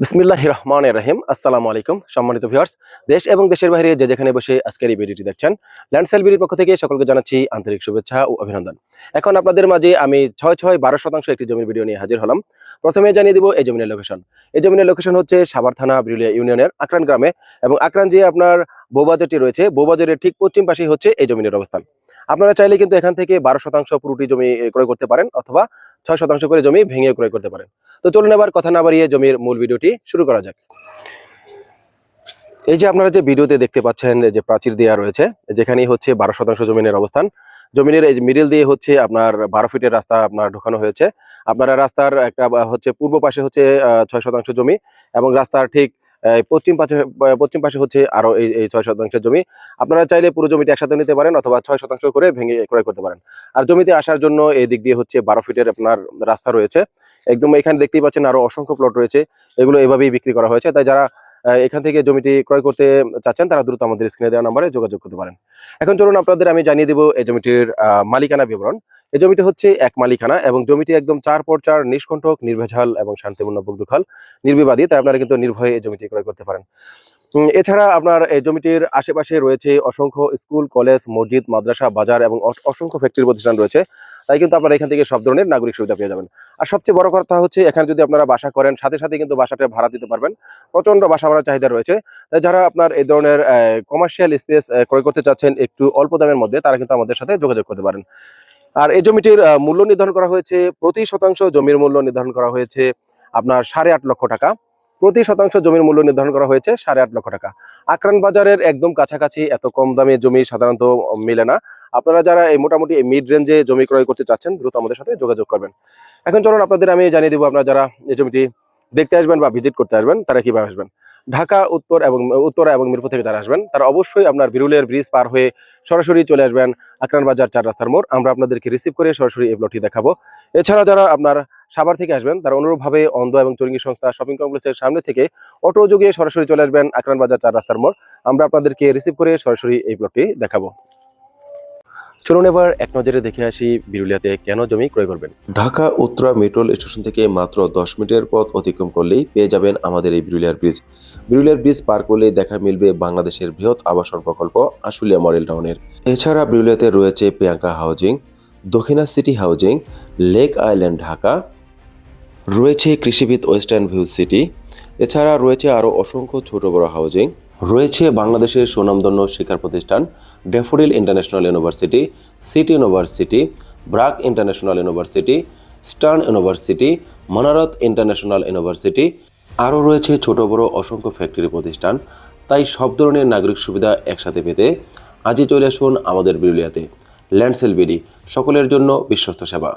বিসমিল্লাহির রহমানির রহিম। আসসালামু আলাইকুম সম্মানিত ভিউয়ার্স, দেশ এবং দেশের বাইরে যে যেখানে বসে আজকের এই ভিডিওটি দেখছেন, ল্যান্ডসেল বিডির পক্ষ থেকে সকলকে জানাচ্ছি আন্তরিক শুভেচ্ছা ও অভিনন্দন। এখন আপনাদের মাঝে আমি ৬-৬-১২% একটি জমির ভিডিও নিয়ে হাজির হলাম। প্রথমে জানিয়ে দিব এই জমিনের লোকেশন। এই জমিনের লোকেশন হচ্ছে সাভার থানা বিরুলিয়া ইউনিয়নের আকরান গ্রামে, এবং আকরান যে আপনার বউবাজারটি রয়েছে, বউবাজারের ঠিক পশ্চিম পাশেই হচ্ছে এই জমিনের অবস্থান। আপনারা চাইলে কিন্তু এখান থেকে ১২% পুরোটি জমি ক্রয় করতে পারেন, অথবা ৬% করে জমি ভেঙে ক্রয় করতে পারেন। তো চলুন এবার কথা না বাড়িয়ে জমির মূল ভিডিওটি শুরু করা যাক। এই যে আপনারা যে ভিডিওতে দেখতে পাচ্ছেন যে প্রাচীর দেওয়া রয়েছে, যেখানেই হচ্ছে ১২% জমিনের অবস্থান। জমিনের এই মিডিল দিয়ে হচ্ছে আপনার ১২ ফিটের রাস্তা আপনার ঢোকানো হয়েছে। আপনারা রাস্তার একটা হচ্ছে পূর্ব পাশে হচ্ছে ৬% জমি, এবং রাস্তার ঠিক পশ্চিম পাশে হচ্ছে আরো এই ৬% জমি। আপনারা চাইলে পুরো জমিটা একসাথে নিতে পারেন, অথবা ৬% করে ভেঙে ক্রয় করতে পারেন। আর জমিতে আসার জন্য এই দিক দিয়ে হচ্ছে ১২ ফিটের আপনার রাস্তা রয়েছে। একদম এখানে দেখতেই পাচ্ছেন আরো অসংখ্য প্লট রয়েছে, এগুলো এভাবেই বিক্রি করা হয়েছে। তাই যারা এখান থেকে জমিটি ক্রয় করতে চাচ্ছেন, তারা দ্রুত আমাদের স্ক্রিনে দেওয়া নম্বরে যোগাযোগ করতে পারেন। এখন চলুন আপনাদের আমি জানিয়ে দেব এই জমিটির মালিকানা বিবরণ। এই জমিটি হচ্ছে এক মালিকানা, এবং জমিটি একদম ৪x৪ নিষ্কণ্টক, নির্ভেজাল এবং শান্তিপূর্ণ বকদখল নির্বিবাদী। তাই আপনারা কিন্তু নির্ভয়ে এই জমিটি ক্রয় করতে পারেন। এছাড়া আপনার এই জমিটির আশেপাশে রয়েছে অসংখ্য স্কুল, কলেজ, মসজিদ, মাদ্রাসা, বাজার এবং অসংখ্য ফ্যাক্টরি প্রতিষ্ঠান রয়েছে। তাই কিন্তু আপনারা এখান থেকে সব ধরনের নাগরিক সুবিধা পেয়ে যাবেন। আর সবচেয়ে বড় কথা হচ্ছে, এখানে যদি আপনারা বাসা করেন, সাথে সাথে কিন্তু বাসাটা ভাড়া দিতে পারবেন। প্রচন্ড বাসা ভাড়ার চাহিদা রয়েছে। তাই যারা আপনার এই ধরনের কমার্শিয়াল স্পেস ক্রয় করতে চাচ্ছেন একটু অল্প দামের মধ্যে, তারা কিন্তু আমাদের সাথে যোগাযোগ করতে পারেন। আর এই জমিটির মূল্য নির্ধারণ করা হয়েছে, প্রতি শতাংশ জমির মূল্য নির্ধারণ করা হয়েছে আপনার ৮.৫ লক্ষ টাকা। প্রতি শতাংশ জমির মূল্য নির্ধারণ করা হয়েছে ৮.৫ লক্ষ টাকা। আকরান বাজারের একদম কাছাকাছি এত কম দামে জমি সাধারণত মেলে না। আপনারা যারা এই মোটামুটি মিড রেঞ্জে জমি ক্রয় করতে চাচ্ছেন, দ্রুত আমাদের সাথে যোগাযোগ করবেন। এখন চলুন আপনাদের আমি জানিয়ে দিব, আপনারা যারা এই জমিটি দেখতে আসবেন বা ভিজিট করতে আসবেন, তারা কিভাবে আসবেন। ঢাকা উত্তরা এবং মিরপুর থেকে যারা আসবেন, তারা অবশ্যই আপনার বিরুলিয়ার ব্রিজ পার হয়ে সরাসরি চলে আসবেন আকরান বাজার ৪ রাস্তার মোড়। আমরা আপনাদেরকে রিসিভ করে সরাসরি এই প্লটটি দেখাবো। এছাড়া যারা আপনার সাভার থেকে আসবেন, তারা অনুরূপভাবে অন্ধ এবং চুরঙ্গি সংস্থা শপিং কমপ্লেক্সের সামনে থেকে অটো যোগে সরাসরি চলে আসবেন আকরান বাজার ৪ রাস্তার মোড়। আমরা আপনাদেরকে রিসিভ করে সরাসরি এই প্লটটি দেখাবো। চলুন এবার এক নজরে দেখে আসি বিরুলিয়াতে কেন জমি ক্রয় করবেন। ঢাকা উত্তরা মেট্রো স্টেশন থেকে মাত্র ১০ মিনিটের পথ অতিক্রম করলেই পেয়ে যাবেন আমাদের এই বিরুলিয়ার ব্রিজ। বিরুলিয়ার ব্রিজ পার করলেই দেখা মিলবে বাংলাদেশের বৃহৎ আবাসন প্রকল্প আশুলিয়া মডেল টাউনের। এছাড়া বিরুলিয়াতে রয়েছে প্রিয়াঙ্কা হাউজিং, দক্ষিণা city housing, lake island Dhaka, রয়েছে কৃষিবিদ ওয়েস্টার্ন ভিউ সিটি। এছাড়া রয়েছে আরও অসংখ্য ছোট বড় হাউজিং। রয়েছে বাংলাদেশের সুনামধন্য শিক্ষা প্রতিষ্ঠান Daffodil International University, City University, BRAC International University, Stern University, Manarat International University. আরও রয়েছে ছোট বড় অসংখ্য ফ্যাক্টরি প্রতিষ্ঠান। তাই সব ধরনের নাগরিক সুবিধা একসাথে পেতে আজই চলে আসুন আমাদের বিরুলিয়াতে। ল্যান্ডসেল বিডি, সকলের জন্য বিশ্বস্ত সেবা।